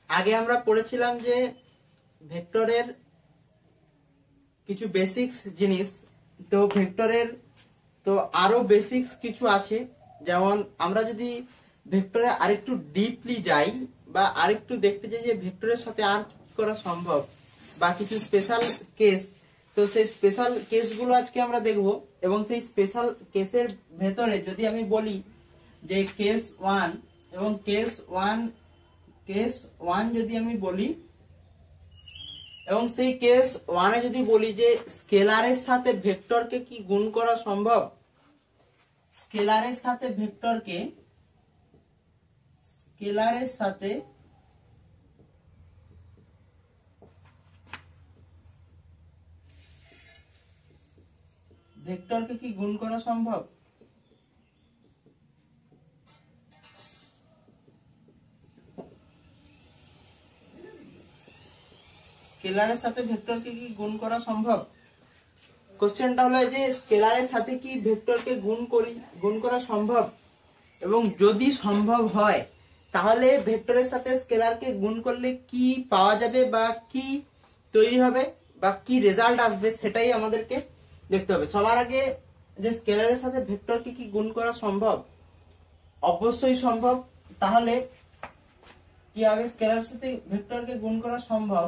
আগে আমরা পড়েছিলাম যে ভেক্টরের কিছু বেসিক্স জিনিস, তো ভেক্টরের তো আরো বেসিক্স কিছু আছে। যেমন আমরা যদি ভেক্টরে আরেকটু ডিপলি যাই বা আরেকটু দেখতে চাই যে ভেক্টরের সাথে আর কি করা সম্ভব বা কিছু স্পেশাল কেস, তো সেই স্পেশাল কেসগুলো আজকে আমরা দেখব। এবং সেই স্পেশাল কেসের ভেতরে যদি আমি বলি যে কেস 1 এবং কেস 1 যদি আমি বলি, এবং সেই কেস 1 এ যদি বলি যে স্কেলারের সাথে ভেক্টরকে কি গুণ করা সম্ভব, স্কেলারের সাথে ভেক্টরকে কি গুণ করা সম্ভব, স্কেলারের সাথে ভেক্টরকে কি গুণ করা সম্ভব। কোশ্চেনটা হলো যে স্কেলারের সাথে কি ভেক্টরকে গুণ করা সম্ভব, এবং যদি সম্ভব হয় তাহলে ভেক্টরের সাথে স্কেলারকে গুণ করলে কি পাওয়া যাবে বা কি তৈরি হবে বা কি রেজাল্ট আসবে সেটাই আমাদেরকে দেখতে হবে। সবার আগে যে স্কেলারের সাথে ভেক্টরকে কি গুণ করা সম্ভব, অবশ্যই সম্ভব। তাহলে কি হবে, স্কেলারের সাথে ভেক্টরকে গুণ করা সম্ভব,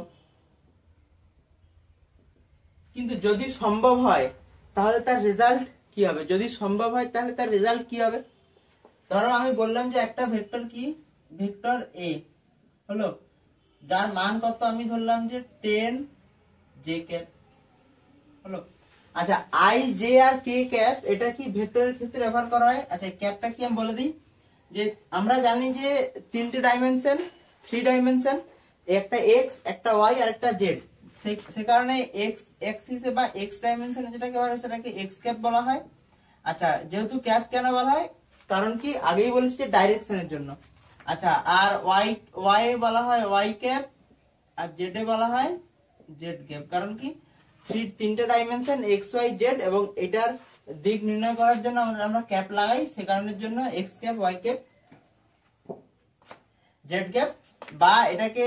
কিন্তু যদি সম্ভব হয় তাহলে তার রেজাল্ট কি হবে, যদি সম্ভব হয় তাহলে তার রেজাল্ট কি হবে। ধরো আমি বললাম যে একটা ভেক্টর কি, ভেক্টর এ হলো, যার মান কত, আমি ধরলাম যে 10 জে ক্যাপ হলো। আচ্ছা, আই জে আর কে ক্যাপ এটা কি ভেক্টরের ক্ষেত্রে ব্যবহার করা হয়। আচ্ছা, ক্যাপটা কি আমি বলে দিই যে আমরা জানি যে তিনটে ডাইমেনশন, 3 ডাইমেনশন, একটা এক্স, একটা ওয়াই আর একটা জেড। সে কারণে এক্স অ্যাক্সিসে বা এক্স ডাইমেনশনে যেটাকে বলা হয় সেটাকে এক্স ক্যাপ বলা হয়। আচ্ছা, যেহেতু ক্যাপ কেন বলা হয়, কারণ কি আগেই বলেছি যে ডাইরেকশনের জন্য। আচ্ছা, আর ওয়াই এ বলা হয় ওয়াই ক্যাপ, আর জেড এ বলা হয় জেড ক্যাপ। কারণ কি তিনটে ডাইমেনশন এক্স ওয়াই জেড, এবং এটার দিক নির্ণয় করার জন্য আমরা ক্যাপ লাগাই, সে কারণের জন্য X cap, Y cap, Z cap, বা এটাকে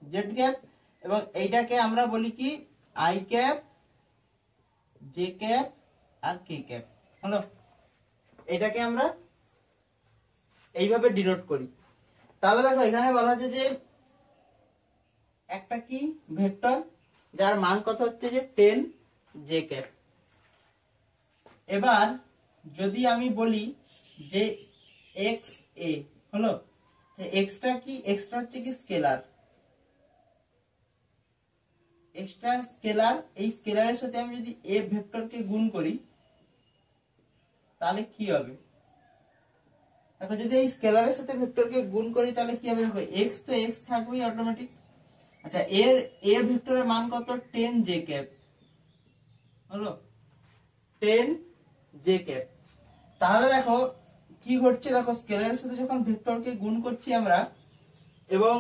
জেড ক্যাপ, এবং এইটাকে আমরা বলি কি আই ক্যাপ, জে ক্যাপ আর কে ক্যাপ হলো। এটাকে আমরা এইভাবে ডিনোট করি। তাহলে দেখো এখানে বলা হচ্ছে যে একটা কি ভেক্টর যার মান কত হচ্ছে যে 10 জে ক্যাপ। এবার যদি আমি বলি যে এক্স এ হলো, এক্সটা কি, এক্সটা হচ্ছে কি স্কেলার, এক্সট্রা স্কেলার। এই স্কেলারের সাথে আমি যদি এ ভেক্টরকে গুণ করি তাহলে কি হবে, দেখো যদি এই স্কেলারের সাথে ভেক্টরকে গুণ করি তাহলে কি হবে, দেখো এক্স তো এক্স থাকবেই অটোমেটিক। আচ্ছা, এর এ ভেক্টরের মান কত, 10 জে ক্যাপ হলো, 10 জে ক্যাপ। তাহলে দেখো কি ঘটছে, দেখো স্কেলারের সাথে যখন ভেক্টরকে গুণ করছি আমরা, এবং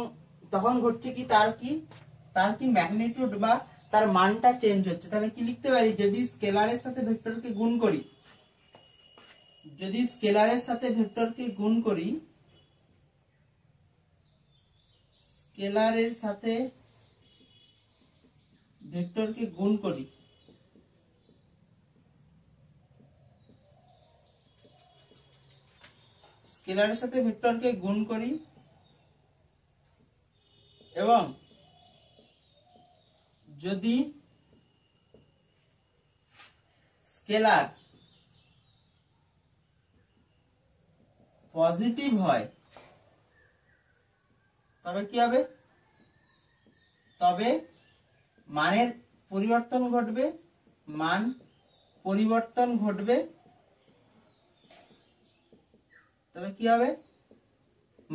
তখন ঘটছে কি তার কি ম্যাগনিটিউড বা তার মানটা চেঞ্জ হচ্ছে। তাহলে কি লিখতে পারি, যদি স্কেলারের সাথে ভেক্টরকে গুণ করি, যদি স্কেলারের সাথে ভেক্টরকে গুণ করি, স্কেলারের সাথে ভেক্টরকে গুণ করি, স্কেলারের সাথে ভেক্টরকে গুণ করি, এবং যদি স্কেলার পজিটিভ হয় তবে কি হবে, তবে মানের পরিবর্তন ঘটবে, মান পরিবর্তন ঘটবে। তবে কি হবে,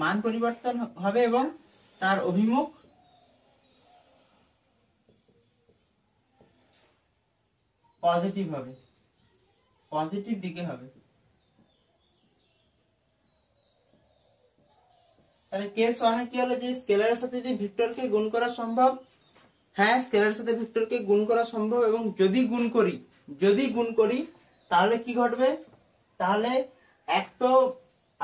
মান পরিবর্তন হবে এবং তার অভিমুখ পজিটিভ হবে, পজিটিভ দিকে হবে। তাহলে কেস 1 এ কি হলো, যে স্কেলারের সাথে যদি ভেক্টরকে গুণ করা সম্ভব, হ্যাঁ স্কেলারের সাথে ভেক্টরকে গুণ করা সম্ভব, এবং যদি গুণ করি তাহলে কি ঘটবে, তাহলে এক তো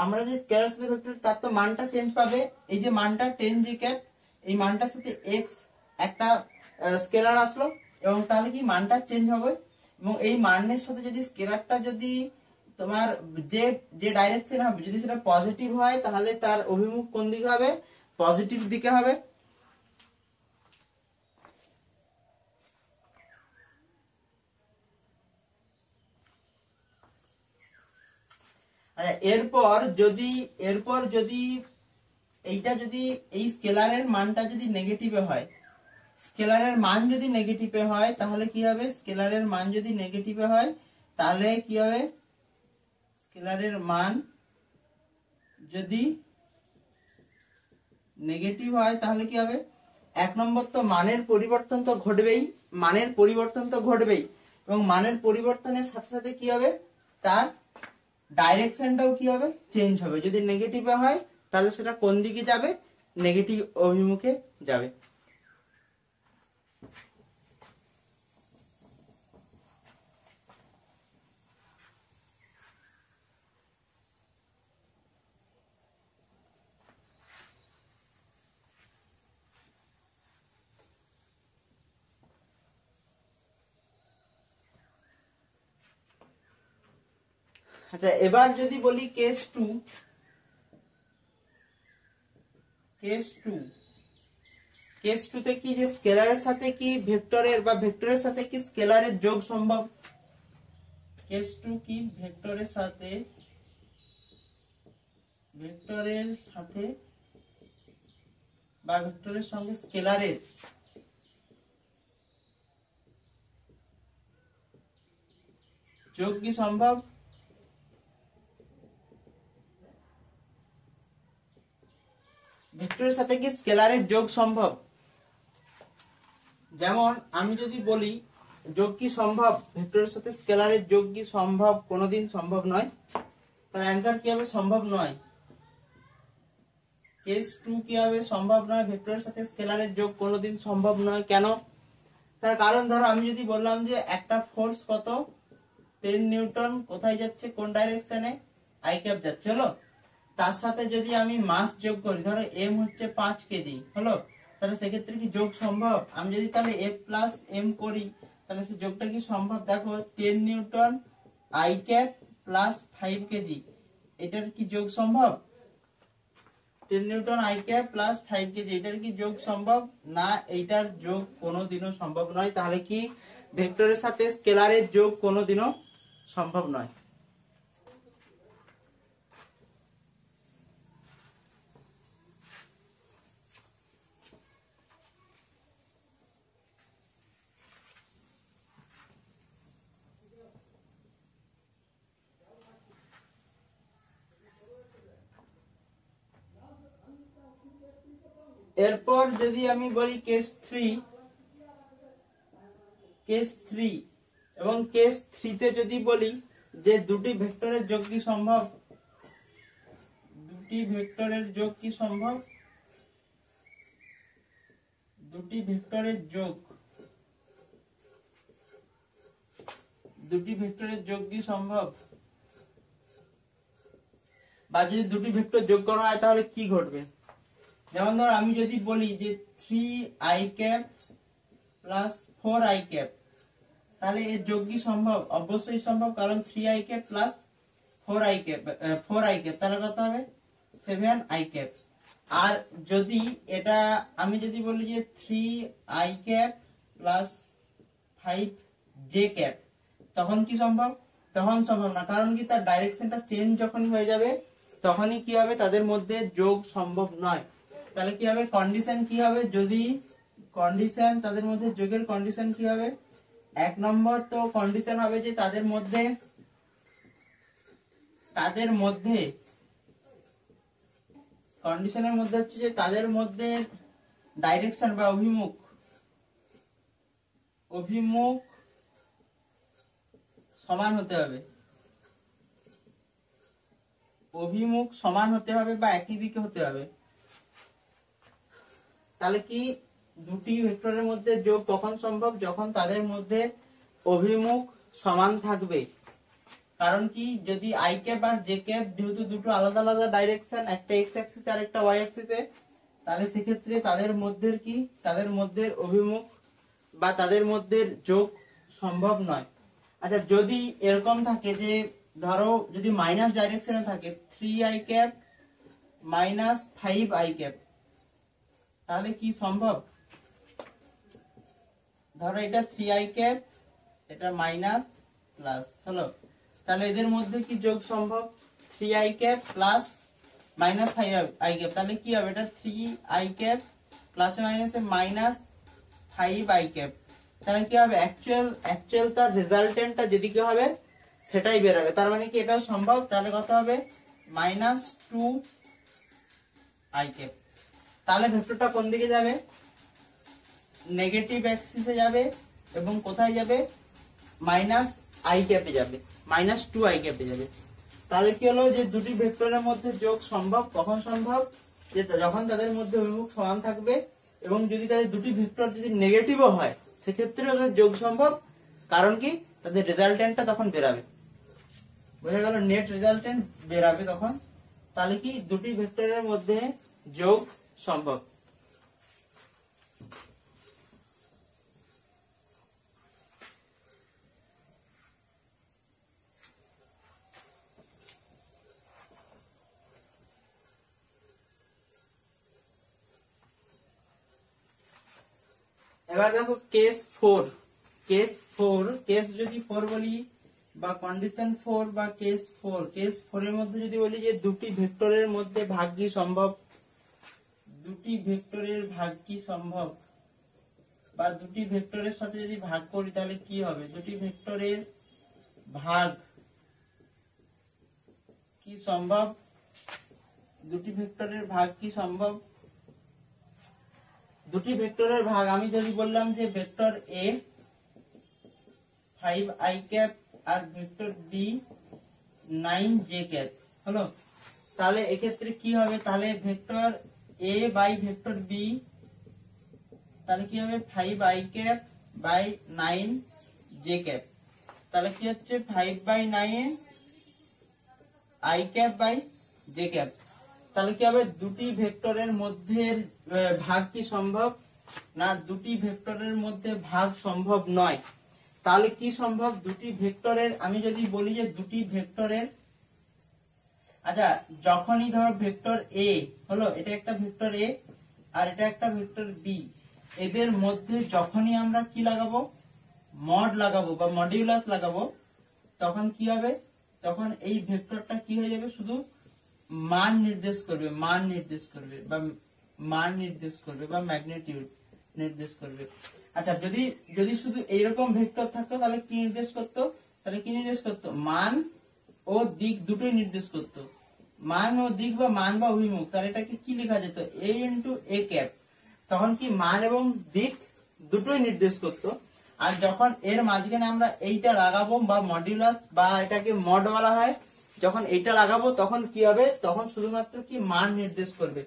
আমরা যে স্কেলার সাথে ভেক্টর তার তো মানটা চেঞ্জ পাবে। এই যে মানটা 10 j ক্যাপ, এই মানটার সাথে x একটা স্কেলার আসলো এবং তাহলে কি মানটা চেঞ্জ হবে। এবং এই মানের সাথে যদি স্কেলারটা যদি তোমার যে যে ডাইরেকশন হবে যদি সেটা পজিটিভ হয় তাহলে তার অভিমুখ কোন দিকে হবে, পজিটিভ দিকে হবে। এরপর যদি এইটা যদি এই স্কেলারের মানটা যদি নেগেটিভে হয়, স্কেলারের মান যদি নেগেটিভে হয় তাহলে কি হবে, স্কেলারের মান যদি নেগেটিভে হয় তাহলে কি হবে, স্কেলারের মান যদি নেগেটিভ হয় তাহলে কি হবে, এক নম্বর তো মানের পরিবর্তন তো ঘটবেই, এবং মানের পরিবর্তনের সাথে সাথে কি হবে, তার ডাইরেকশনটাও কি হবে, চেঞ্জ হবে। যদি নেগেটিভে হয় তাহলে সেটা কোন দিকে যাবে, নেগেটিভ অভিমুখে যাবে। আচ্ছা, এবার যদি বলি কেস 2, কেস 2 তে কি যে স্কেলারের সাথে কি ভেক্টরের বা ভেক্টরের সাথে কি স্কেলারের যোগ সম্ভব। কেস 2 কি ভেক্টরের সাথে বা ভেক্টরের সঙ্গে স্কেলারের যোগ কি সম্ভব। ভেক্টরের সাথে কি স্কেলারের যোগ সম্ভব। যেমন আমি যদি বলি যোগ কি সম্ভব, ভেক্টরের সাথে স্কেলারের যোগ কি সম্ভব, কোনোদিন সম্ভব নয়। তার অ্যান্সার কি হবে, সম্ভব নয়। কেস 2 কি হবে, সম্ভব নয়, ভেক্টরের সাথে স্কেলারের যোগ কোনোদিন সম্ভব নয়। কেন, তার কারণ ধরো আমি যদি বললাম যে একটা ফোর্স কত 10 নিউটন কোথায় যাচ্ছে, কোন ডাইরেকশনে, আই ক্যাপ যাচ্ছে, হলো। তার সাথে যদি আমি মাস যোগ করি, ধরো এম হচ্ছে 5 কেজি, হলো, তাহলে সেক্ষেত্রে কি যোগ সম্ভব। আমি যদি তাহলে এফ প্লাস এম করি তাহলে সে যোগটা কি সম্ভব। দেখো 10 Newton I cap plus 5 KG, এটার কি যোগ সম্ভব। 10 Newton I cap plus 5 KG, এটার কি যোগ সম্ভব না, এইটার যোগ কোনোদিনও সম্ভব নয়। তাহলে কি ভেক্টরের সাথে স্কেলারের যোগ কোনোদিনও সম্ভব নয়। এরপর যদি আমি বলি কেস 3, এবং কেস 3 তে যদি বলি যে দুটি ভেক্টরের যোগ কি সম্ভব, দুটি ভেক্টরের যোগ কি সম্ভব, দুটি ভেক্টরের যোগ কি সম্ভব, বা যদি দুটি ভেক্টর যোগ করা হয় তাহলে কি ঘটবে। যেমন ধর আমি যদি বলি যে 3i cap plus 4i cap, তাহলে এর যোগ কি সম্ভব, অবশ্যই সম্ভব, কারণ 3i cap plus 4i cap তাহলে কত হবে 7i ক্যাপ। আর যদি এটা আমি যদি বলি যে 3i cap plus 5j cap, তখন কি সম্ভব, তখন সম্ভব না, কারণ কি তার ডাইরেকশনটা চেঞ্জ যখনই হয়ে যাবে তখনই কি হবে, তাদের মধ্যে যোগ সম্ভব নয়। তাহলে কি হবে, কন্ডিশন কি হবে, যদি কন্ডিশন তাদের মধ্যে যোগের কন্ডিশন কি হবে, এক নম্বর তো কন্ডিশন হবে যে তাদের মধ্যে কন্ডিশনের মধ্যে হচ্ছে যে তাদের মধ্যে ডাইরেকশন বা অভিমুখ সমান হতে হবে, অভিমুখ সমান হতে হবে বা একই দিকে হতে হবে। তাহলে কি দুটি ভেক্টরের মধ্যে যোগ কখন সম্ভব, যখন তাদের মধ্যে অভিমুখ সমান থাকবে। কারণ কি, যদি আই ক্যাপ আর জে ক্যাপ যেহেতু দুটো আলাদা আলাদা ডাইরেকশন, একটা এক্স অ্যাক্সিস আর একটা ওয়াই অ্যাক্সিসে, তাহলে সেক্ষেত্রে তাদের মধ্যে কি, তাদের মধ্যে অভিমুখ বা তাদের মধ্যে যোগ সম্ভব নয়। আচ্ছা, যদি এরকম থাকে যে ধরো যদি মাইনাস ডাইরেকশনে থাকে 3i cap minus 5i cap, তাহলে কি সম্ভব? ধরো এটা 3i ক্যাপ, এটা মাইনাস প্লাস হলো, তাহলে এদের মধ্যে কি যোগ সম্ভব? 3i cap plus minus 5i cap, তাহলে কি হবে? এটা 3i ক্যাপ প্লাসে মাইনাসে মাইনাস 5i ক্যাপ, তাহলে কি হবে? অ্যাকচুয়াল তার রেজাল্টেন্টটা যেদিকে হবে সেটাই বের হবে, তার মানে কি এটাও সম্ভব। তাহলে কত হবে? Minus 2i cap. তাহলে ভেক্টরটা কোন দিকে যাবে? নেগেটিভ অ্যাক্সিসে যাবে এবং কোথায় যাবে? মাইনাস আই ক্যাপে যাবে, মাইনাস 2i ক্যাপে যাবে। তাহলে কি হলো যে দুটি ভেক্টরের মধ্যে যোগ সম্ভব। কখন সম্ভব? যে যখন তাদের মধ্যে অভিমুখ সমান থাকবে এবং যদি তাদের দুটি ভেক্টর যদি নেগেটিভও হয় সেক্ষেত্রেও তাদের যোগ সম্ভব। কারণ কি, তাদের রেজাল্টেন্টটা তখন বেরাবে, বোঝা গেল? নেট রেজাল্টেন্ট বেরাবে তখন। তাহলে কি দুটি ভেক্টরের মধ্যে যোগ সম্ভব। এবার দেখো কেস 4। কেস যদি 4 বলি বা কন্ডিশন 4 বা কেস 4 এর মধ্যে যদি বলি যে দুটি ভেক্টরের মধ্যে ভাগ কি সম্ভব, দুটি ভেক্টরের ভাগ কি সম্ভব, বা দুটি ভেক্টরের সাথে যদি ভাগ করি তাহলে কি হবে? দুটি ভেক্টরের ভাগ কি সম্ভব? দুটি ভেক্টরের ভাগ কি সম্ভব? দুটি ভেক্টরের ভাগ আমি যদি বললাম যে ভেক্টর এ 5i ক্যাপ আর ভেক্টর বি 9j ক্যাপ হলো, তাহলে এক্ষেত্রে কি হবে? তাহলে vector A by vector B, তাহলে কি হবে? 5i cap by 9j cap, তাহলে কি হচ্ছে? 5/9 i cap by j cap. তাহলে কি হবে? দুটি ভেক্টরের মধ্যে ভাগ কি সম্ভব? না, দুটি ভেক্টরের মধ্যে ভাগ সম্ভব নয়। তাহলে কি সম্ভব? দুটি ভেক্টরের, আমি যদি বলি যে দুটি ভেক্টরের, আচ্ছা যখনই ধরো ভেক্টর এ হলো, এটা একটা ভেক্টর এ আর এটা একটা ভেক্টর বি, এদের মধ্যে যখনই আমরা কি লাগাবো? মড লাগাবো বা মডিউলাস লাগাবো, তখন কি হবে? তখন এই ভেক্টরটা কি হয়ে যাবে? শুধু মান নির্দেশ করবে, বা ম্যাগনিটিউড নির্দেশ করবে। আচ্ছা, যদি শুধু এইরকম ভেক্টর থাকতো তাহলে কি নির্দেশ করতো? মান ও দিক দুটোই নির্দেশ করতো। মান ও দিক বা মান বা অভিমুখ, তাহলে এটাকে কি লেখা যেত? a into A cap. তখন কি মান এবং দিক দুটোই নির্দেশ করতো। আর যখন এর মাঝখানে আমরা এইটা লাগাবো বা মডিউলাস বা এটাকে মড বলা হয়, যখন এইটা লাগাবো তখন কি হবে? তখন শুধুমাত্র কি মান নির্দেশ করবে।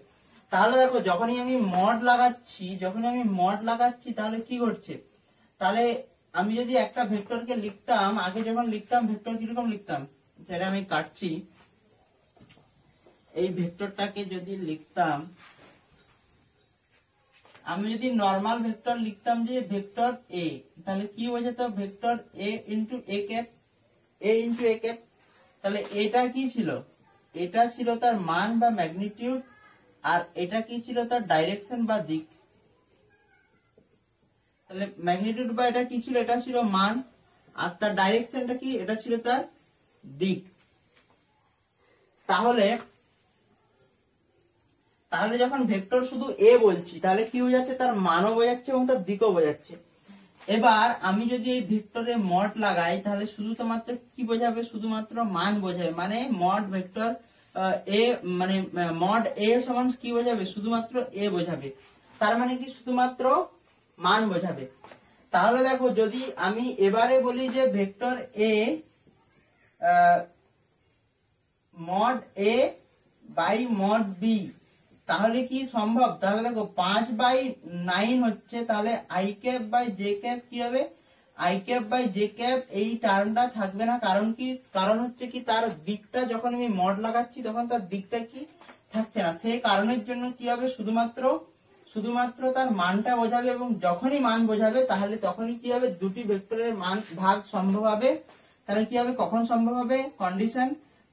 তাহলে দেখো যখনই আমি মড লাগাচ্ছি তাহলে কি ঘটছে? তাহলে আমি যদি একটা ভেক্টরকে লিখতাম, আগে যখন লিখতাম ভেক্টর কিরকম লিখতাম সেটা আমি কাটছি। এই ভেক্টরটাকে যদি লিখতাম, আমি যদি নরমাল ভেক্টর লিখতাম যে ভেক্টর এ, তাহলে কি বোঝাতো? Vector A into A cap, তাহলে এটা কি ছিল? এটা ছিল তার মান বা ম্যাগনিটিউড, আর এটা কি ছিল? তার ডাইরেকশন বা দিক। তাহলে ম্যাগনিটিউড বা এটা কি ছিল? এটা ছিল মান, আর তার ডাইরেকশনটা কি? এটা ছিল তার দিক। তাহলে যখন ভেক্টর শুধু এ বলছি তাহলে কি বোঝাচ্ছে? তার মানও বোঝাচ্ছে এবং তার দিকও বোঝাচ্ছে। এবার আমি যদি এই ভেক্টরে মড লাগাই তাহলে শুধুমাত্র কি বোঝাবে? শুধুমাত্র মান বোঝাবে, মানে মড ভেক্টর এ, মানে মড এ সমান কি বোঝাবে? শুধুমাত্র এ বোঝাবে। তার মানে কি? শুধুমাত্র মান বোঝাবে। তাহলে দেখো যদি আমি এবারে বলি যে vector A mod A by mod B, তাহলে কি সম্ভব? তাহলে দেখো 5/9 হচ্ছে, তাহলে i cap by J cap কি হবে? I cap by J cap এই টার্মটা থাকবে না, কারণ কি, কারণ হচ্ছে কি তার দিকটা যখন আমি মড লাগাচ্ছি তখন তার দিকটা কি থাকছে না, সেই কারণের জন্য কি হবে শুধুমাত্র তার মানটা বোঝাবে, এবং যখনই মান বোঝাবে তাহলে তখনই কি হবে দুটি ভেক্টরের মান ভাগ সম্ভব হবে। তাহলে কি হবে, কখন সম্ভব হবে,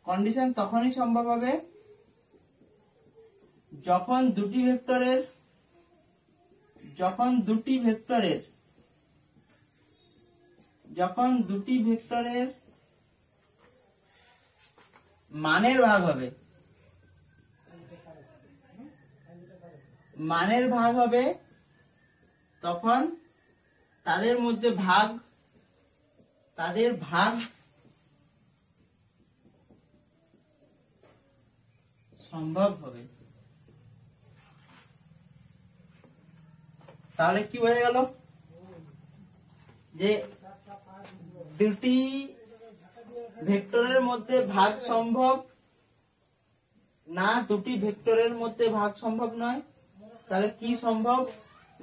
কন্ডিশন তখনই সম্ভব হবে যখন দুটি ভেক্টরের মানের ভাগ হবে তখন তাদের মধ্যে ভাগ সম্ভব হবে। তাহলে কি বোঝা গেল যে দুটি ভেক্টরের মধ্যে ভাগ সম্ভব না, দুটি ভেক্টরের মধ্যে ভাগ সম্ভব নয়, তাহলে কি সম্ভব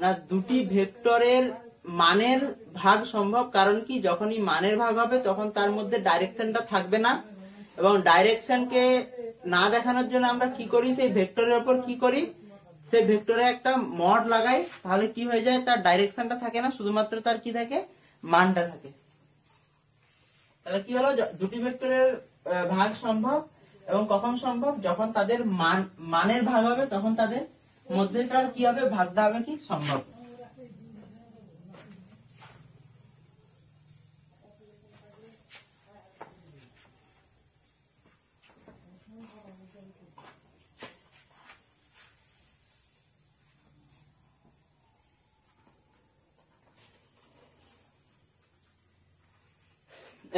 না, দুটি ভেক্টরের মানের ভাগ সম্ভব। কারণ কি, যখনই মানের ভাগ হবে তখন তার মধ্যে ডাইরেকশনটা থাকবে না, এবং ডাইরেকশনকে না দেখানোর জন্য আমরা কি করি, সেই ভেক্টরের উপর কি করি, সেই ভেক্টরে একটা মড লাগাই, তাহলে কি হয়ে যায়, তার ডাইরেকশনটা থাকে না, শুধুমাত্র তার কি থাকে, মানটা থাকে। তাহলে কি হলো, দুটি ভেক্টরের ভাগ সম্ভব, এবং কখন সম্ভব, যখন তাদের মানের ভাগ হবে তখন তাদের মধ্যেকার কি হবে, ভাগটা হবে কি সম্ভব।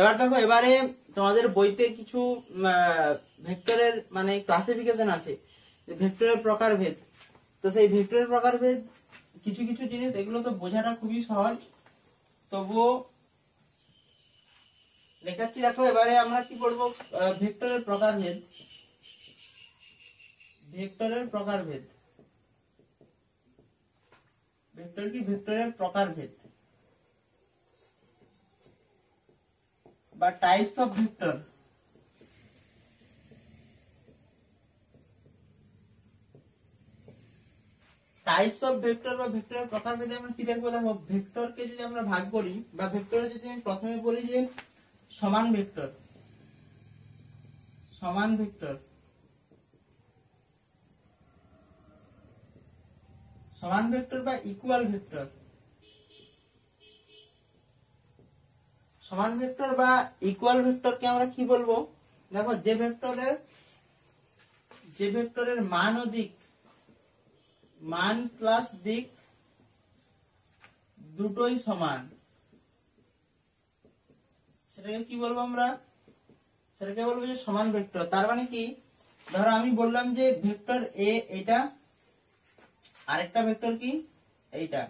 এবার দেখো, এবারে তোমাদের বইতে কিছু ভেক্টরের মানে ক্লাসিফিকেশন আছে, ভেক্টরের প্রকারভেদ। তো সেই ভেক্টরের প্রকারভেদ কিছু কিছু জিনিস, এগুলো তো বোঝাটা খুবই সহজ, তবুও লেখাচ্ছি। দেখো এবারে আমরা কি পড়বো, ভেক্টরের প্রকারভেদ। ভেক্টর কি, ভেক্টরের প্রকারভেদ বা types of vector. Types of vector বা ভেক্টরের প্রকারভেদে আমরা কি দেখবো, দেখো ভেক্টরকে যদি আমরা ভাগ করি, বা ভেক্টরে যদি আমি প্রথমে বলি যে সমান ভেক্টর বা ইকুয়াল ভেক্টর। সমান ভেক্টর বা ইকুয়াল ভেক্টরকে আমরা কি বলবো, দেখো যে ভেক্টরের মান ও দিক, মান প্লাস দিক দুটোই সমান, সেটাকে কি বলবো আমরা, সেটাকে বলবো যে সমান ভেক্টর। তার মানে কি, ধরো আমি বললাম যে ভেক্টর এ এটা, আরেকটা ভেক্টর কি এইটা,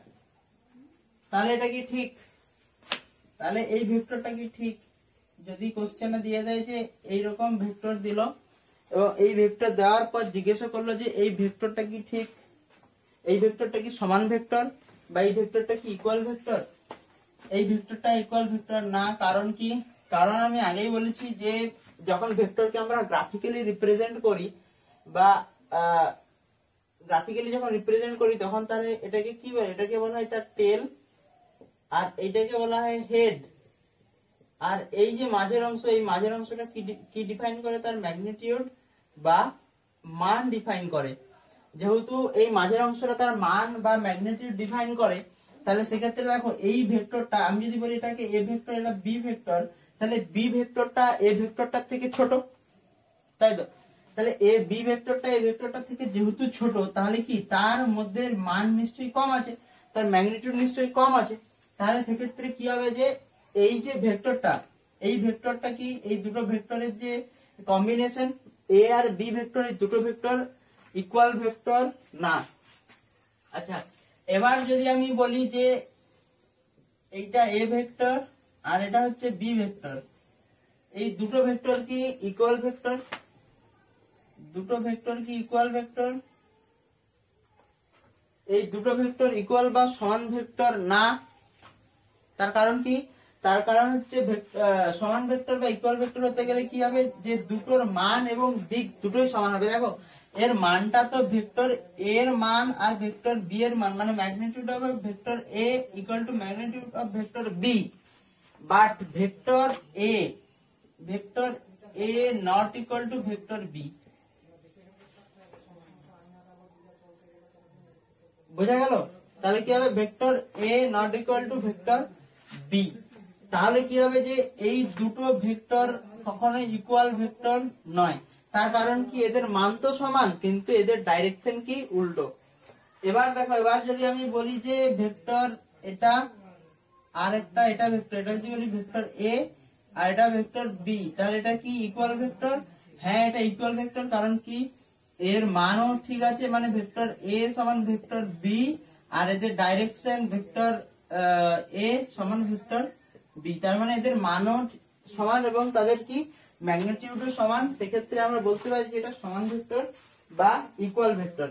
তাহলে এটা কি ঠিক, তাহলে এই ভেক্টরটা কি ঠিক, যদি কোশ্চেনে দিয়ে দেয় যে এইরকম ভেক্টর দিল, এবং এই ভেক্টর দেওয়ার পর জিজ্ঞাসা করলো যে এই ভেক্টরটা কি ঠিক, এই ভেক্টরটা কি সমান ভেক্টর, বা এই ভেক্টরটা কি ইকুয়াল ভেক্টর, এই ভেক্টরটা ইকুয়াল ভেক্টর না। কারণ কি, কারণ আমি আগেই বলেছি যে যখন ভেক্টরকে আমরা গ্রাফিক্যালি রিপ্রেজেন্ট করি, বা গ্রাফিক্যালি যখন রিপ্রেজেন্ট করি, তখন তাহলে এটাকে কি বলে, এটাকে বলা হয় তার টেল, আর এইটাকে বলা হয় হেড, আর এই যে মাঝের অংশ, এই মাঝের অংশটা কি ডিফাইন করে, তার ম্যাগনিটিউড বা মান ডিফাইন করে। যেহেতু এই মাঝের অংশটা তার মান বা ম্যাগনিটিউড ডিফাইন করে, তাহলে সেক্ষেত্রে দেখো এই ভেক্টরটা, আমি যদি বলি এটাকে এ ভেক্টর, এটা বি ভেক্টর, তাহলে বি ভেক্টরটা এ ভেক্টরটার থেকে ছোট, তাই তো। তাহলে এ বি ভেক্টরটা এ ভেক্টরটা থেকে যেহেতু ছোট, তাহলে কি তার মধ্যে মান নিশ্চয়ই কম আছে, তার ম্যাগনিটিউড নিশ্চয়ই কম আছে। তাহলে সেক্ষেত্রে কি হবে, যে এই যে ভেক্টরটা, এই ভেক্টরটা কি, এই দুটো ভেক্টরের যে কম্বিনেশন এ আর বি ভেক্টর, এই দুটো ভেক্টর ইকুয়াল ভেক্টর না। আচ্ছা, এবার যদি আমি বলি যে এইটা এ ভেক্টর আর এটা হচ্ছে বি ভেক্টর, এই দুটো ভেক্টর কি ইকুয়াল ভেক্টর, দুটো ভেক্টর কি ইকুয়াল ভেক্টর, এই দুটো ভেক্টর ইকুয়াল বা সমান ভেক্টর না। তার কারণ কি? তার কারণ হচ্ছে সমান ভেক্টর বা ইকুয়াল ভেক্টর হতে গেলে কি হবে, যে দুটোর মান এবং দিক দুটোই সমান হবে। দেখো এর মানটা তো ভেক্টর এ এর মান আর ভেক্টর বি এর মান, মানে magnitude of vector A equal to magnitude of vector B, but vector A not equal to vector B. বোঝা গেল? তাহলে কি হবে, vector A not equal to vector B. তাহলে কি হবে, যে এই দুটো ভেক্টর কখনো ইকুয়াল ভেক্টর নয়। তার কারণ কি, এদের মান তো সমান কিন্তু এদের ডাইরেকশন কি উল্টো। এবার দেখো, এবার যদি আমি বলি যে ভেক্টর এটা আর একটা, এটা ভেক্টর, এটা যদি বলি ভেক্টর এ আর এটা ভেক্টর বি, তাহলে এটা কি ইকুয়াল ভেক্টর? হ্যাঁ, এটা ইকুয়াল ভেক্টর। কারণ কি, এর মানও ঠিক আছে, মানে ভেক্টর এ সমান ভেক্টর বি, আর এদের ডাইরেকশন ভেক্টর এ সমান ভেক্টর বি, তার মানে এদের মানও সমান এবং তাদের কি ম্যাগনিটিউডও সমান। সেক্ষেত্রে আমরা বলতে পারি যে এটা সমান ভেক্টর বা ইকুয়াল ভেক্টর।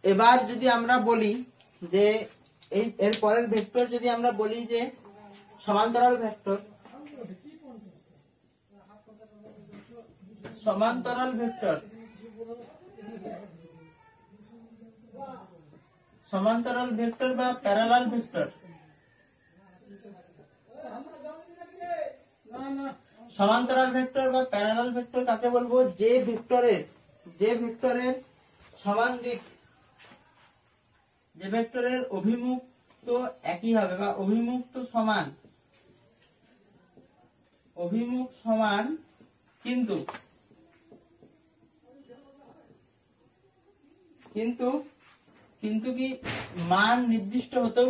এবার যদি আমরা বলি যে এর পরের ভেক্টর যদি আমরা বলি যে সমান্তরাল ভেক্টর, সমান্তরাল ভেক্টর বা প্যারালাল ভেক্টর। সমান্তরাল ভেক্টর বা প্যারালাল ভেক্টর কাকে বলবো? যে ভেক্টরের সমান দিক, যে ভেক্টরের অভিমুখ তো একই হবে বা অভিমুখ তো সমান, অভিমুখ সমান কিন্তু কি মান নির্দিষ্ট হতেও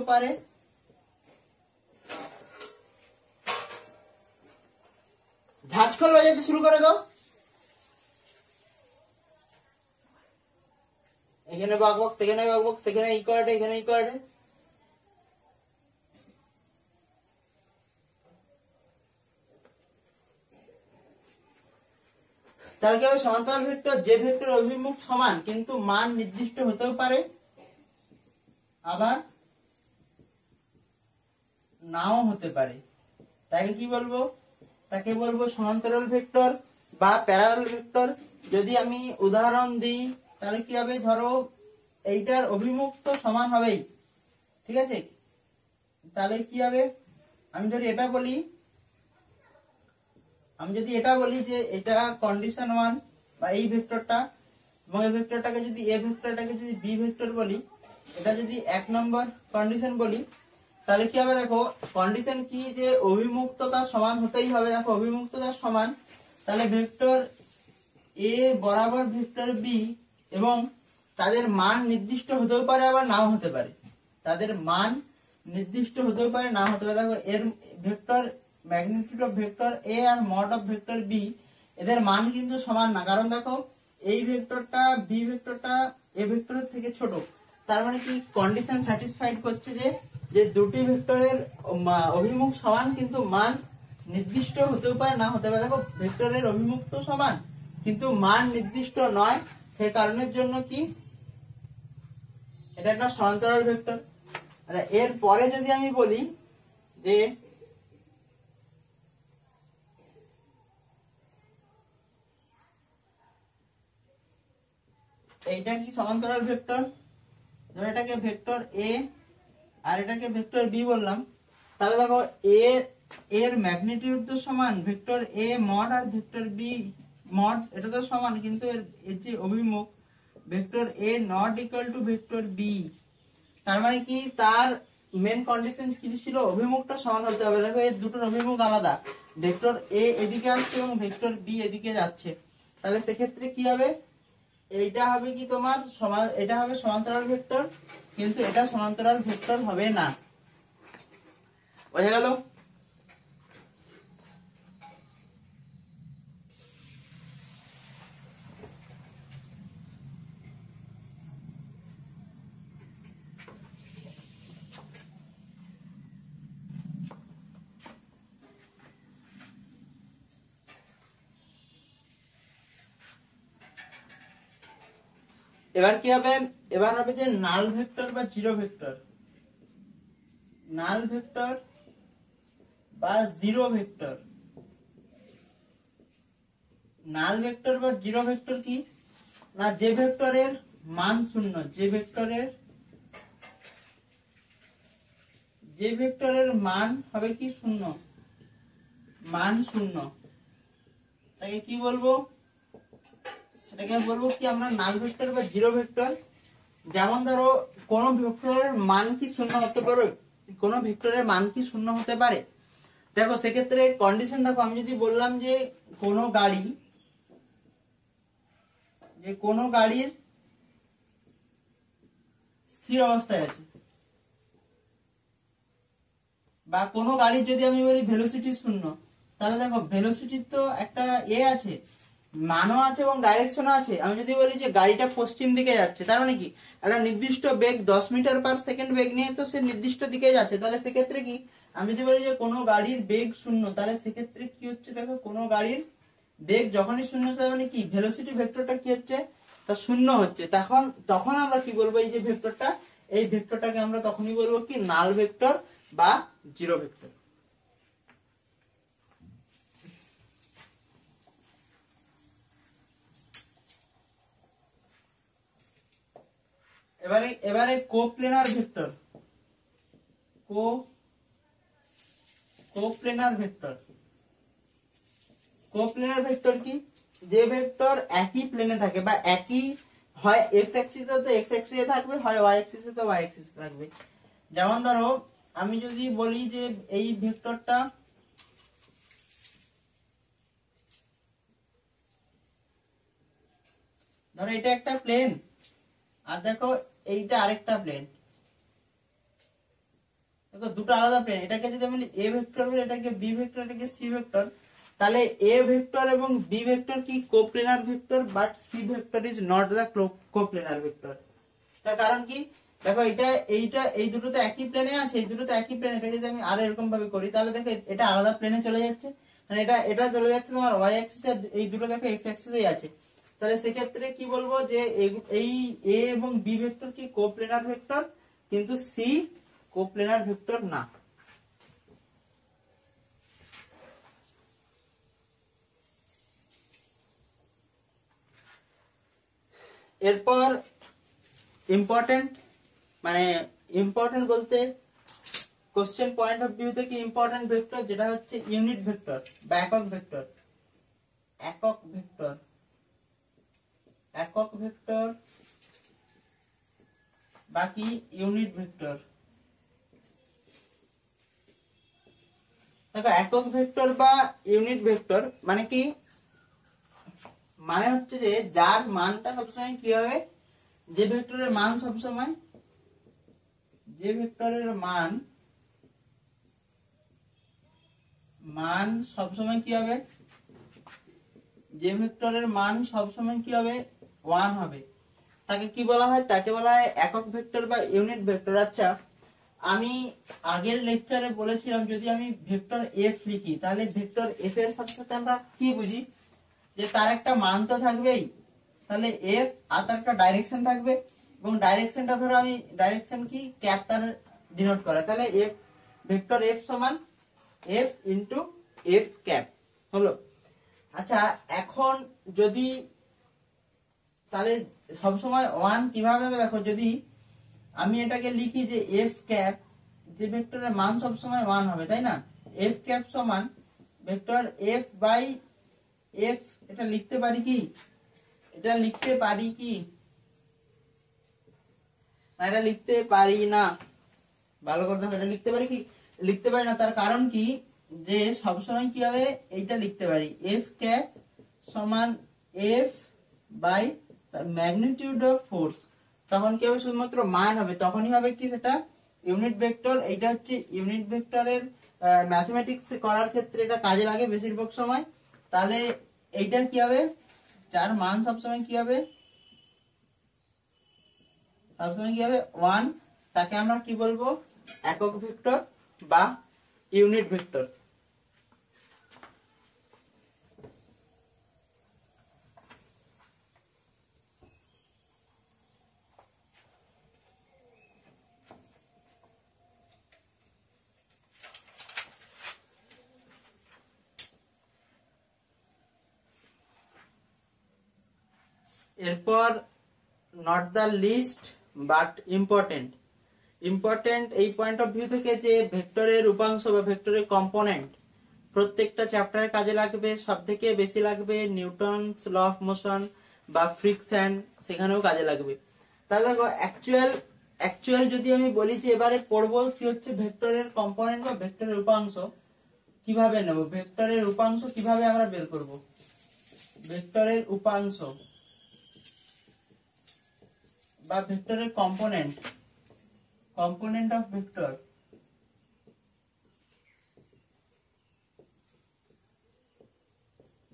পারে, ঝাঁঝখোল বাজাতে শুরু করে দাও। এখানে বকবক, সেখানে বকবক, সেখানে ই করে, এখানে ই করে। তাহলে কি হবে, সমান্তরাল ভেক্টর যে ভেক্টর অভিমুখ সমান কিন্তু মান নির্দিষ্ট হতেও পারে আবার নাও হতে পারে, তাকে কি বলবো? তাকে বলবো সমান্তরাল ভেক্টর বা প্যারালাল ভেক্টর। যদি আমি উদাহরণ দিই তাহলে কি হবে, ধরো এইটার অভিমুখ তো সমান হবেই, ঠিক আছে? তাহলে কি হবে, আমি যদি এটা বলি যে এটা কন্ডিশন 1 বা এই ভেক্টরটা, এবং এই ভেক্টরটাকে যদি এ ভেক্টরটাকে যদি বি ভেক্টর বলি, এটা যদি 1 নম্বর কন্ডিশন বলি, তাহলে কি হবে, দেখো কন্ডিশন কি, যে অভিমুক্ততা সমান হতেই হবে। দেখো অভিমুক্ততা সমান, তাহলে ভেক্টর এ বরাবর ভেক্টর বি, এবং তাদের মান নির্দিষ্ট হতেও পারে আবার নাও হতে পারে, তাদের মান নির্দিষ্ট হতেও পারে নাও হতে পারে। দেখো এর vector magnitude of vector A আর মড অফ ভেক্টর বি, এদের মান কিন্তু সমান না। কারণ দেখো এই ভেক্টরটা বি ভেক্টরটা এ ভেক্টরের থেকে ছোট, তার মানে কি কন্ডিশন স্যাটিসফাইড করছে যে দুটি ভেক্টরের অভিমুখ সমান কিন্তু মান নির্দিষ্ট হতেও পারে না হতে পারে। দেখো ভেক্টরের অভিমুখ তো সমান কিন্তু মান নির্দিষ্ট নয়, সেই কারণের জন্য কি এটা একটা সমান্তরাল ভেক্টর। এর পরে যদি আমি বলি যে এইটা কি সমান্তরাল ভেক্টর, ধরো এটাকে ভেক্টর এ আর এটাকে ভেক্টর বি বললাম, তাহলে দেখো এর ম্যাগনিটিউড তো সমান, ভেক্টর এ মড আর ভেক্টর বি মড এটা তো সমান, কিন্তু এর যে অভিমুখ vector A not equal to vector B, তার মানে কি তার মেন কন্ডিশন কি ছিল, অভিমুখটা সমান হতে হবে। দেখো এর দুটোর অভিমুখ আলাদা, ভেক্টর এ এদিকে আসছে এবং ভেক্টর বি এদিকে যাচ্ছে, তাহলে সেক্ষেত্রে কি হবে, এইটা হবে কি তোমার এটা হবে সমান্তরাল ভেক্টর, কিন্তু এটা সমান্তরাল ভেক্টর হবে না। বোঝা গেল? এবার কি হবে? এবার হবে যে নাল ভেক্টর বা জিরো ভেক্টর। নাল ভেক্টর বা জিরো ভেক্টর। নাল ভেক্টর বা জিরো ভেক্টর কি না, যে ভেক্টরের মান শূন্য, যে ভেক্টরের মান হবে কি শূন্য, মান শূন্য, তাকে কি বলবো? সেটাকে বলবো কি আমরা নাল ভেক্টর বা জিরো ভেক্টর। যেমন ধরো কোন ভেক্টরের মান কি শূন্য হতে পারে, কোন ভেক্টরের মান কি শূন্য হতে পারে? দেখো সেক্ষেত্রে কন্ডিশন দেখো, আমি যদি বললাম যে কোন গাড়ির স্থির অবস্থায় আছে, বা কোন গাড়ির যদি আমি বলি ভেলোসিটি শূন্য, তাহলে দেখো ভেলোসিটির তো একটা আছে, মানও আছে এবং ডাইরেকশনও আছে। আমি যদি বলি যে গাড়িটা পশ্চিম দিকে যাচ্ছে, তার মানে কি একটা নির্দিষ্ট বেগ 10 মিটার পার সেকেন্ড বেগ নিয়ে তো সে নির্দিষ্ট দিকে যাচ্ছে, তাহলে সেক্ষেত্রে কি আমি যদি বলি যে কোনো গাড়ির বেগ শূন্য, তাহলে সেক্ষেত্রে কি হচ্ছে? দেখো কোনো গাড়ির বেগ যখনই শূন্য, তার মানে কি ভেলোসিটি ভেক্টরটা কি হচ্ছে? তা শূন্য হচ্ছে। তখন আমরা কি বলবো? এই যে ভেক্টরটা, এই ভেক্টরটাকে আমরা তখনই বলবো কি নাল ভেক্টর বা জিরো ভেক্টর। এবারে কোপ্লেনার ভেক্টর। কোপ্লেনার ভেক্টর কি? যে ভেক্টর একই প্লেনে থাকে, বা একই হয় এক্স অ্যাক্সিসে তো এক্স অ্যাক্সিসে থাকবে, হয় ওয়াই অ্যাক্সিসে তো ওয়াই অ্যাক্সিসে থাকবে। যেমন ধরো আমি যদি বলি যে এই ভেক্টরটা, ধরো এটা একটা প্লেন, আর দেখো এইটা আরেকটা প্লেন, দেখো দুটো আলাদা প্লেন। এটাকে যদি আমি এ ভেক্টর বলি, এটাকে বি ভেক্টর, এটাকে সি ভেক্টর, তাহলে এ ভেক্টর এবং বি ভেক্টর কি coplanar vector, but C vector is not the coplanar vector. তার কারণ কি? দেখো এই দুটো তো একই প্লেনে আছে, এই দুটো তো একই প্লেন। এটা যদি আমি আর এরকম ভাবে করি, তাহলে দেখো এটা আলাদা প্লেনে চলে যাচ্ছে, মানে এটা চলে যাচ্ছে তোমার ওয়াই অ্যাক্সিস, এই দুটো দেখো এক্স অ্যাক্সিসেই আছে। তাহলে সেক্ষেত্রে কি বলবো? যে এই এ এবং বি ভেক্টর কি কোপ্লেনার ভেক্টর, কিন্তু সি কোপ্লেনার ভেক্টর না। এরপর ইম্পর্টেন্ট বলতে কোশ্চেন পয়েন্ট অফ ভিউ থেকে ইম্পর্টেন্ট ভেক্টর, যেটা হচ্ছে ইউনিট ভেক্টর বা একক ভেক্টর। বাকি ইউনিট ভেক্টর। দেখো একক ভেক্টর বা ইউনিট ভেক্টর মানে কি? মানে হচ্ছে যে যার মানটা সবসময় কি হবে, যে ভেক্টরের মান সবসময় কি হবে, যে ভেক্টরের মান সবসময় কি হবে, 1 হবে, তাকে কি বলা হয়? তাকে বলা হয় একক ভেক্টর বা ইউনিট ভেক্টর। আচ্ছা, আমি আগের লেকচারে বলেছিলাম যদি আমি ভেক্টর এফ লিখি, তাহলে ভেক্টর এফ এর সাথে সাথে আমরা কি বুঝি? যে তার একটা মান তো থাকবেই, তাহলে এফ, আর তার একটা ডাইরেকশন থাকবে, এবং ডাইরেকশনটা ধরো আমি ডাইরেকশন কি ক্যাপ তার ডিনোট করে, তাহলে এফ ভেক্টর এফ সমান এফ ইনটু এফ ক্যাপ হলো। আচ্ছা, এখন যদি তাহলে সবসময় 1 কিভাবে হবে? দেখো যদি আমি এটাকে লিখি যে এফ ক্যাপ, যে ভেক্টরের মান সবসময় 1 হবে, তাই না? এফ ক্যাপ সমান ভেক্টর এফ বাই এফ। এটা লিখতে পারি কি? না, এটা লিখতে পারি না। ভালো কথা, এটা লিখতে পারি কি? লিখতে পারি না। তার কারণ কি? যে সবসময় কি হবে, এইটা লিখতে পারি এফ ক্যাপ সমান F by magnitude of force, তখন কি হবে, শুধুমাত্র মান হবে, তখনই হবে কি সেটা ইউনিট ভেক্টর। এইটা হচ্ছে ইউনিট ভেক্টরের ম্যাথমেটিক্স করার ক্ষেত্রে এটা কাজে লাগে বেশিরভাগ সময়। তাহলে এইটা কি হবে, যার মান সবসময় কি হবে, সবসময় কি হবে 1, তাকে আমরা কি বলবো, একক ভেক্টর বা ইউনিট ভেক্টর। এরপর not the least but important. Important এই পয়েন্ট অফ ভিউ থেকে যে ভেক্টরের উপাংশ বা ভেক্টরের কম্পোনেন্ট প্রত্যেকটা চ্যাপ্টারে কাজে লাগবে, সব থেকে বেশি লাগবে নিউটনস ল অফ মোশন বা ফ্রিকশন, সেখানেও কাজে লাগবে। তাহলে দেখো অ্যাকচুয়াল যদি আমি বলি যে এবারে পড়বো কি হচ্ছে ভেক্টরের কম্পোনেন্ট বা ভেক্টরের উপাংশ কিভাবে নেব, ভেক্টরের উপাংশ কিভাবে আমরা বের করব, ভেক্টরের উপাংশ বা ভেক্টরের কম্পোনেন্ট অফ ভেক্টর।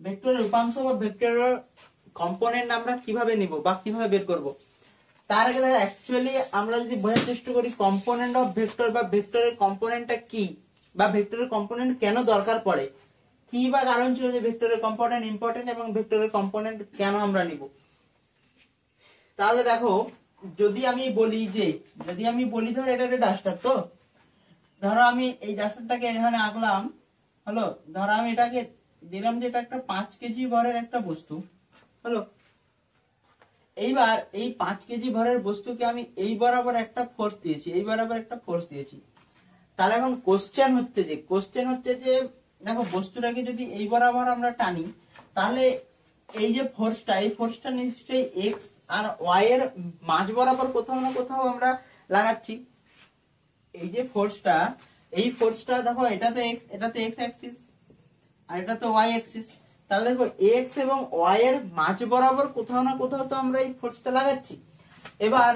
ভেক্টরের উপাংশ বা ভেক্টরের কম্পোনেন্ট আমরা কিভাবে নিব বা কিভাবে বের করব, তার আগে দেখো অ্যাকচুয়ালি আমরা যদি বোঝার চেষ্টা করি কম্পোনেন্ট অফ ভেক্টর বা ভেক্টরের কম্পোনেন্টটা কি, বা ভেক্টরের কম্পোনেন্ট কেন দরকার পড়ে, কি বা কারণ ছিল যে ভেক্টরের কম্পোনেন্ট ইম্পর্টেন্ট এবং ভেক্টরের কম্পোনেন্ট কেন আমরা নিব। তাহলে দেখো যদি আমি বলি ধরো এটা একটা ডাস্টার, তো ধরো আমি এই ডাস্টারটাকে এখানে আঁকলাম, হলো, ধরো আমি এটাকে দিলাম যে এটা একটা 5 কেজি ভরের একটা বস্তু, হলো। এইবার এই 5 কেজি ভরের বস্তুকে আমি এই বরাবর একটা ফোর্স দিয়েছি, তাহলে এখন কোশ্চেন হচ্ছে যে দেখো বস্তুটাকে যদি এই বরাবর আমরা টানি, তাহলে এই যে ফোর্সটা নিশ্চয়ই এক্স আর ওয়াই এর মাঝ বরাবর কোথাও না কোথাও আমরা লাগাচ্ছি। এই যে এই ফোর্সটা দেখো এটাতে এক্স অ্যাক্সিস আর এটা তো ওয়াই অ্যাক্সিস, তাহলে দেখো এক্স এবং ওয়াই এর মাঝ বরাবর কোথাও না কোথাও তো আমরা এই ফোর্সটা লাগাচ্ছি। এবার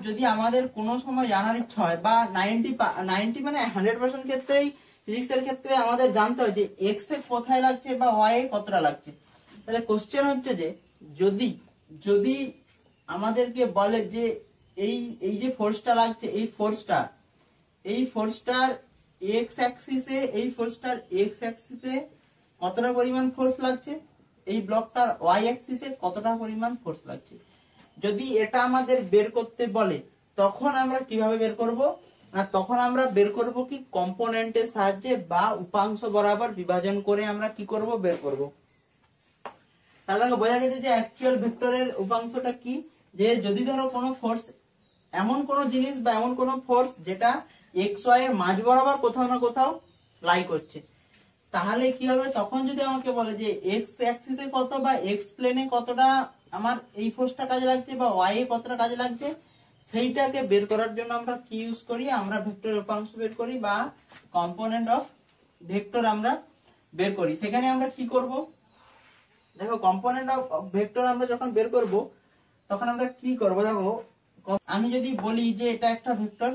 যদি আমাদের কোনো সময় জানার ইচ্ছা হয় বা 90 মানে 100% ক্ষেত্রেই ফিজিক্সের ক্ষেত্রে আমাদের জানতে হয় যে এক্স এ কোথায় লাগছে বা ওয়াই এ কতটা লাগছে, তাহলে কোশ্চেন হচ্ছে যে যদি আমাদেরকে বলে যে এই যে ফোর্সটা লাগছে এই ফোর্সটার এক্স অ্যাক্সিসে কতটা পরিমাণ ফোর্স লাগছে, এই ব্লকটার ওয়াই অ্যাক্সিসে কতটা পরিমাণ ফোর্স লাগছে। যদি এটা আমাদের বের করতে বলে তখন আমরা কিভাবে বের করব, আর তখন আমরা বের করব কি কম্পোনেন্টের সাহায্যে বা উপাংশ বরাবর বিভাজন করে আমরা কি করব, বের করব। তাহলে বোঝা গেছে যে অ্যাকচুয়াল ভেক্টরের উপাংশটা কি, যে যদি ধরো কোনো ফোর্স, এমন কোনো জিনিস বা এমন কোনো ফোর্স যেটা এক্স ওয়াই এর মাঝ বরাবর কোথাও না কোথাও লাই করছে, তাহলে কি হবে, তখন যদি আমাকে বলে যে এক্স অ্যাক্সিসে কত বা এক্স প্লেনে কতটা আমার এই ফোর্সটা কাজে লাগছে বা ওয়াই এ কতটা কাজে লাগছে, সেইটাকে বের করার জন্য আমরা কি ইউজ করি, আমরা ভেক্টর উপাংশ বের করি বা কম্পোনেন্ট অফ ভেক্টর আমরা বের করি। সেখানে আমরা কি করব, দেখো কম্পোনেন্ট অফ ভেক্টর আমরা যখন বের করব তখন আমরা কি করব, দেখো আমি যদি বলি যে এটা একটা ভেক্টর,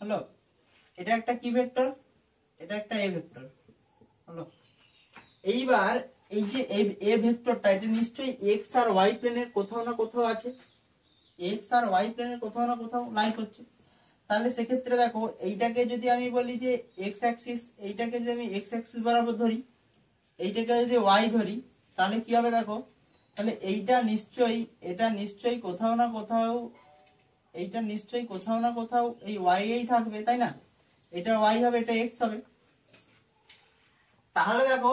হলো, এটা একটা কি ভেক্টর, এটা একটা এ ভেক্টর, হলো। এইবার এই যে এ ভেক্টরটা এটা নিশ্চয়ই এক্স আর ওয়াই প্লেনের কোথাও না কোথাও আছে, এক্স আর ওয়াই প্লেনের কোথাও না কোথাও লাই করছে। তাহলে সেক্ষেত্রে দেখো এইটাকে যদি আমি বলি যে এক্স অ্যাক্সিস, এইটাকে যদি আমি এক্স অ্যাক্সিস বরাবর ধরি, এইটাকে যদি ওয়াই ধরি, তাহলে কি হবে দেখো, তাহলে এটা নিশ্চয়ই কোথাও না কোথাও এই ওয়াই এই থাকবে, তাই না, এটা ওয়াই হবে, এটা এক্স হবে। তাহলে দেখো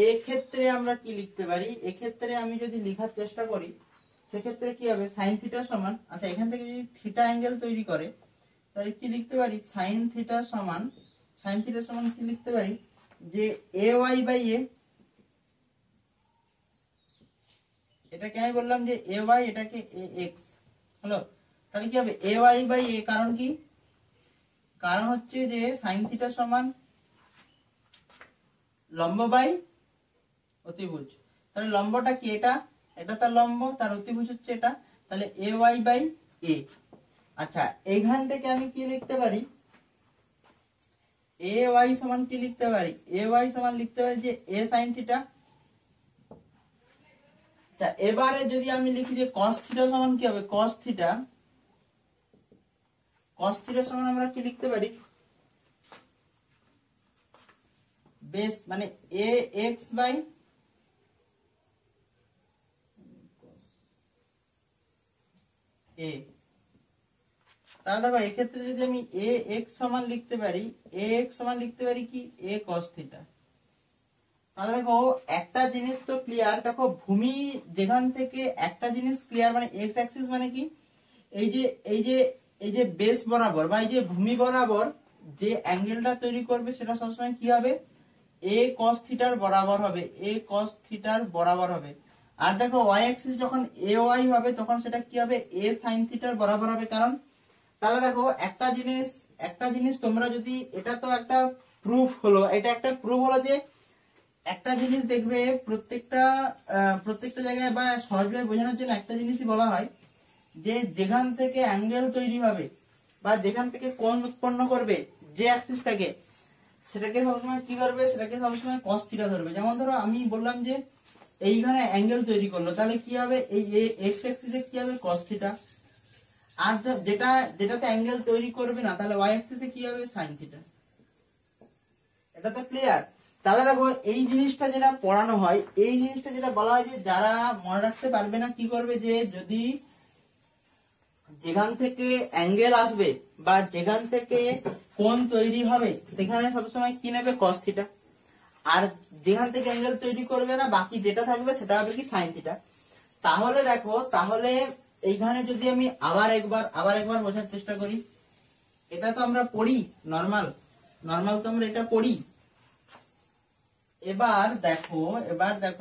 এক্ষেত্রে আমরা কি লিখতে পারি, এক্ষেত্রে আমি যদি লেখার চেষ্টা করি সেক্ষেত্রে কি হবে, সাইন থিটা সমান, আচ্ছা এখান থেকে যদি থিটা অ্যাঙ্গেল তৈরি করে তাহলে কি লিখতে পারি, সাইন থিটা সমান কি লিখতে পারি, যে এ ওয়াই বাই এ, এটাকে আমি বললাম যে এ ওয়াই, এটাকে এ এক্স, হলো। তাহলে কি হবে এ ওয়াই বাই এ, কারণ কি, কারণ হচ্ছে যে সাইন থিটা সমান লম্ব বাই অতিভুজ, তাহলে লম্বটা কি, এটা এটা তার লম্ব, তার অতিভুজ হচ্ছে এটা, তাহলে এ ওয়াই বাই এ। আচ্ছা এইখান থেকে আমি কি লিখতে পারি, এ ওয়াই সমান কি লিখতে পারি, এ ওয়াই সমান লিখতে পারি যে এ সাইন থিটা। আচ্ছা এবারে যদি আমি লিখি যে cos থিটা সমান কি হবে, cos থিটা, cos থিটা সমান আমরা কি লিখতে পারি, বেস মানে এ এক্স বাই এ। তাহলে দেখো এক্ষেত্রে যদি আমি এ এক্স সমান লিখতে পারি, এ এক্স সমান লিখতে পারি কি এ cos থিটা। তাহলে দেখো একটা জিনিস তো ক্লিয়ার, দেখো ভূমি যেখান থেকে একটা জিনিস ক্লিয়ার, মানে এক্স অ্যাক্সিস মানে কি, এই যে এই যে এই যে বেস বরাবর বা এই যে ভূমি বরাবর যে অ্যাঙ্গেলটা তৈরি করবে সেটা সবসময় কি হবে, এ cos থিটার বরাবর হবে, এ cos থিটার বরাবর হবে। আর দেখো ওয়াই অ্যাক্সিস যখন এ ওয়াই হবে তখন সেটা কি হবে, এ sin থিটার বরাবর হবে। কারণ তাহলে দেখো একটা জিনিস তোমরা যদি, এটা তো একটা প্রুফ হলো, এটা একটা প্রুফ হলো যে একটা জিনিস দেখবে প্রত্যেকটা জায়গায় বা সহজভাবে বোঝানোর জন্য একটা জিনিসই বলা হয় যে যেখান থেকে অ্যাঙ্গেল তৈরি হবে বা যেখান থেকে কোণ উৎপন্ন করবে যে অ্যাক্সিস থেকে, সেটাকে সবসময় কি করবে, সেটাকে সবসময় cos থিটা ধরবে। যেমন ধরো আমি বললাম যে এইখানে অ্যাঙ্গেল তৈরি করলো, তাহলে কি হবে, এই এক্স অ্যাক্সিসে কি হবে cos থিটা। আর যেটাতে অ্যাঙ্গেল তৈরি করবে না তাহলে ওয়াই অ্যাক্সিসে কি হবে sin থিটা। এটা তো ক্লিয়ার। তাহলে দেখো এই জিনিসটা যেটা পড়ানো হয়, এই জিনিসটা যেটা বলা হয় যে যারা মনে রাখতে পারবে না কি করবে, যে যদি যেখান থেকে অ্যাঙ্গেল আসবে বা যেখান থেকে কোণ তৈরি হবে সেখানে সবসময় কি নেবে cos থিটা, আর যেখান থেকে অ্যাঙ্গেল তৈরি করবে না বাকি যেটা থাকবে সেটা হবে কি sin থিটা। তাহলে দেখো, তাহলে এইখানে যদি আমি আবার একবার বোঝার চেষ্টা করি, এটা তো আমরা পড়ি নরমাল তো আমরা এটা পড়ি। এবার দেখো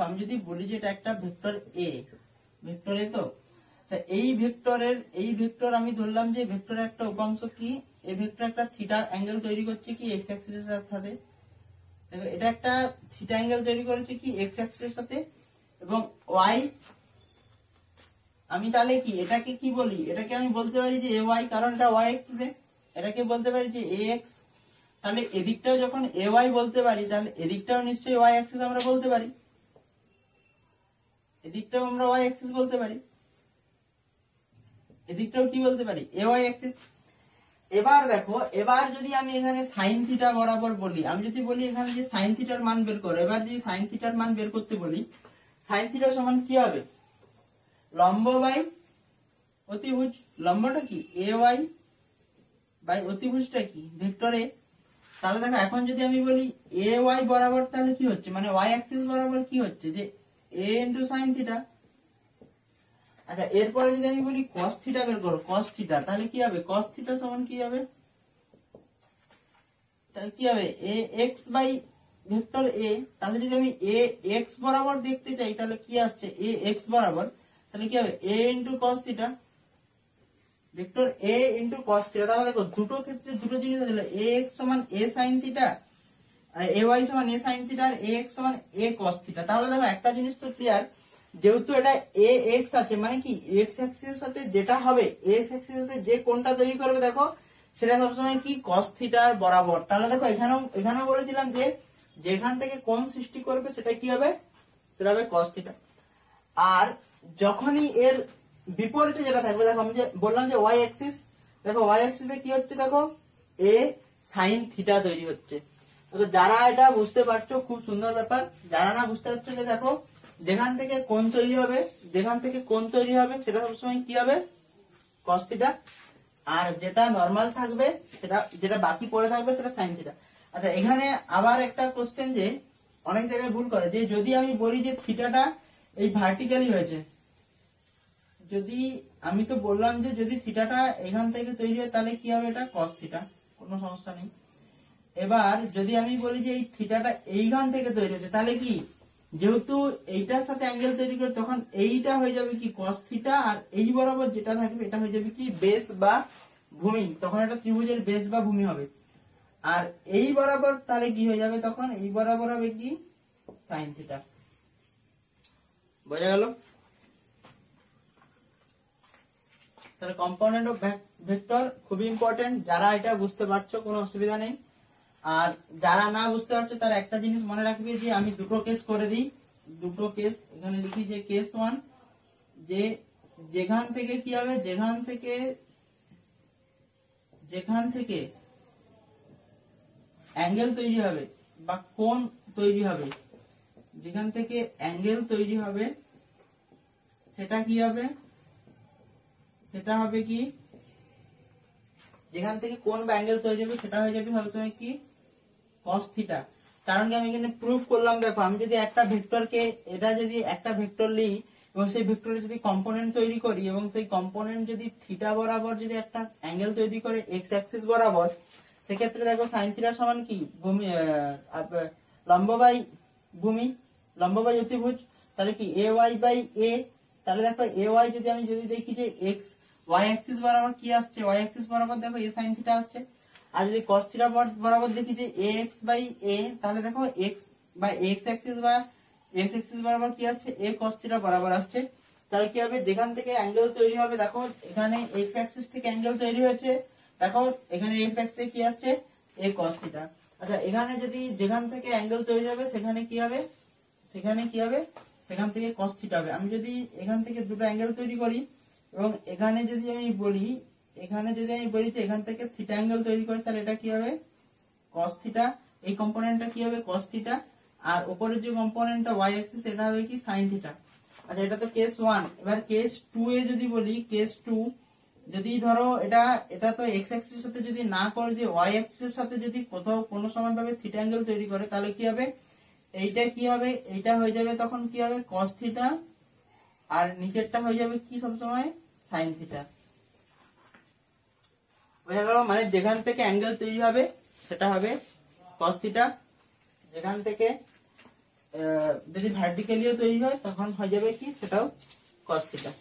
আমি যদি বলি যে এটা একটা ভেক্টর এ, তো এই ভেক্টর আমি ধরলাম যে ভেক্টরের একটা উপাংশ কি, এই ভেক্টর একটা থিটা অ্যাঙ্গেল তৈরি করছে কি এক্স অ্যাক্সিসের সাথে, দেখো এটা একটা থিটা অ্যাঙ্গেল তৈরি করেছে কি এক্স অ্যাক্সিসের সাথে, এবং ওয়াই, আমি তাহলে কি এটাকে কি বলি, এটাকে আমি বলতে পারি যে এ ওয়াই, কারণ এটা ওয়াই অ্যাক্সিসে, এটাকে বলতে পারি যে এ এক্স। তাহলে এদিকটাও যখন এ ওয়াই বলতে পারি তাহলে এদিকটাও নিশ্চয়ই ওয়াই অ্যাক্সিস আমরা বলতে পারি, এদিকটাও আমরা ওয়াই অ্যাক্সিস বলতে পারি, এদিকটাও কি বলতে পারি এ ওয়াই অ্যাক্সিস। এবার দেখো, এবার যদি আমি এখানে সাইন থিটা বরাবর বলি, আমি যদি বলি এখানে যে সাইন থিটার মান বের করো, এবার যদি সাইন থিটার মান বের করতে বলি, সাইন থিটা সমান কি হবে, লম্ব বাই অতিভুজ। লম্বটা কি এ ওয়াই বাই অতিভুজটা কি ভেক্টর এ। তাহলে দেখো এখন যদি আমি বলি এ ওয়াই বরাবর, তাহলে কি হচ্ছে, মানে ওয়াই অ্যাক্সিস বরাবর কি হচ্ছে যে এ ইন্টু সাইন থিটা। আচ্ছা এরপরে যদি আমি বলি cos থিটা বের করো, cos থিটা, তাহলে কি হবে cos থিটা সমান কি হবে, তাহলে কি হবে এ এক্স বাই ভেক্টর এ। তাহলে যদি আমি এ এক্স বরাবর দেখতে চাই তাহলে কি আসছে এ এক্স বরাবর, তাহলে কি হবে এ ইন্টু cos থিটা, ভেক্টর এ ইন্টু cos থিটা। তাহলে দেখো দুটো ক্ষেত্রে দুটো জিনিস আছে, এ এক্স সমান এ সাইন থিটা, এ ওয়াই সমান এ সাইন থিটা, আর এ এক্স সমান এ cos থিটা। তাহলে দেখো একটা জিনিস তো ক্লিয়ার, যেহেতু এটা এ এক্স আছে মানে কি এক্স অ্যাক্সিসের সাথে যেটা হবে, এক্স অ্যাক্সিসের সাথে যে কোণটা তৈরি করবে দেখো সেটা সবসময় কি cos থিটার বরাবর। তাহলে দেখো এখানেও বলেছিলাম যে যেখান থেকে কোণ সৃষ্টি করবে সেটা কি হবে, সেটা হবে cos থিটা। আর যখনই এর বিপরীতে যেটা থাকবে, দেখো আমি যে বললাম যে ওয়াই অ্যাক্সিস, দেখো ওয়াই অ্যাক্সিসে কি হচ্ছে, দেখো এ সাইন থিটা তৈরি হচ্ছে। তো যারা এটা বুঝতে পারছো খুব সুন্দর ব্যাপার, যারা না বুঝতে পারছো যে দেখো যেখান থেকে কোণ তৈরি হবে সেটা সবসময় কি হবে cos থিটা, আর যেটা নরমাল থাকবে সেটা, যেটা বাকি পড়ে থাকবে সেটা sin থিটা। আচ্ছা এখানে আবার একটা কোশ্চেন যে অনেক জায়গায় ভুল করে, যে যদি আমি বলি যে থিটাটা এই ভার্টিক্যালি হয়েছে, যদি আমি তো বললাম যে যদি থিটাটা এখান থেকে তৈরি হয় তাহলে কি হবে এটা cos থিটা, কোনো সমস্যা নেই। এবার যদি আমি বলি যে এই থিটাটা এইখান থেকে তৈরি হচ্ছে, তাহলে কি যেহেতু এইটার সাথে অ্যাঙ্গেল তৈরি করে তখন এইটা হয়ে যাবে কি cos থিটা, আর এই বরাবর যেটা থাকবে এটা হয়ে যাবে কি বেস বা ভূমি, তখন এটা ত্রিভুজের বেস বা ভূমি হবে। আর এই বরাবর তাহলে কি হয়ে যাবে, তখন এই বরাবর হবে কি sin থিটা। বোঝা গেল? তাহলে কম্পোনেন্ট অফ ভেক্টর খুবই ইম্পর্টেন্ট, যারা এটা বুঝতে পারছো কোনো অসুবিধা নেই, আর যারা না বুঝতে পারছো তারা একটা জিনিস মনে রাখবে যে আমি দুটো কেস করে দিই, দুটো কেস এখানে লিখি যে কেস 1, যে যেখান থেকে কি হবে, যেখান থেকে অ্যাঙ্গেল তৈরি হবে বা কোণ তৈরি হবে, যেখান থেকে অ্যাঙ্গেল তৈরি হবে সেটা কি হবে, সেটা হবে কি, যেখান থেকে কোণ বা অ্যাঙ্গেল তৈরি হবে সেটা হয়ে যাবে হবে তুমি কি cos থিটা। কারণ কি আমি এখানে প্রুফ করলাম, দেখো আমি যদি একটা ভেক্টরকে, এটা যদি একটা ভেক্টর লিই এবং সেই ভেক্টরের যদি কম্পোনেন্ট তৈরি করি এবং সেই কম্পোনেন্ট যদি থিটা বরাবর যদি একটা অ্যাঙ্গেল তৈরি করে এক্স অ্যাক্সিস বরাবর, সেক্ষেত্রে দেখো সাইন থিটা সমান কি ভূমি লম্ব বাই ভূমি, লম্ব বাই অতিভুজ, তাহলে কি এ ওয়াই বাই এ। তাহলে দেখো এ ওয়াই যদি আমি যদি দেখি যে এক্স ওয়াই অ্যাক্সিস বরাবর কি আসছে, ওয়াই অ্যাক্সিস বরাবর দেখো এ সাইন থিটা আসছে। আর যদি cos থিটা বরাবর দেখি যে ax বাই a, তাহলে দেখো x বা x অ্যাক্সিস বা x অ্যাক্সিস বরাবর কি আসছে a cos থিটা বরাবর আসছে। তাহলে কি হবে, যেখান থেকে অ্যাঙ্গেল তৈরি হবে, দেখো এখানে x অ্যাক্সিস থেকে অ্যাঙ্গেল তৈরি হয়েছে, দেখো এখানে x অ্যাক্সিসে কি আসছে a cos থিটা। আচ্ছা এখানে যদি যেখান থেকে অ্যাঙ্গেল তৈরি হবে সেখানে কি হবে, সেখানে কি হবে, সেখান থেকে cos থিটা হবে। আমি যদি এখান থেকে দুটো অ্যাঙ্গেল তৈরি করি এবং এখানে যদি আমি বলি, এখানে যদি আমি বলি যে এখান থেকে থিটা অ্যাঙ্গেল তৈরি করি, তাহলে এটা কি হবে cos থিটা, এই কম্পোনেন্টটা কি হবে cos থিটা, আর উপরের যে কম্পোনেন্টটা y অ্যাক্সিস এটা হবে কি sin থিটা। আচ্ছা এটা তো কেস 1, এবার কেস 2 এ যদি বলি, কেস 2 যদি ধরো এটা তো x অ্যাক্সিসের সাথে যদি না করে যে y অ্যাক্সিসের সাথে যদি কোথাও কোনো সমান ভাবে থিটা অ্যাঙ্গেল তৈরি করে, তাহলে কি হবে, এইটা কি হবে, এইটা হয়ে যাবে তখন কি হবে cos থিটা, আর নিচেরটা হয়ে যাবে কি সব সময় sin থিটা। বোঝা গেল, মানে যেখান থেকে অ্যাঙ্গেল তৈরি হবে সেটা হবে cos থিটা, যেখান থেকে যদি ভার্টিক্যালিও তৈরি হয় তখন হয়ে যাবে কি সেটাও cos থিটা।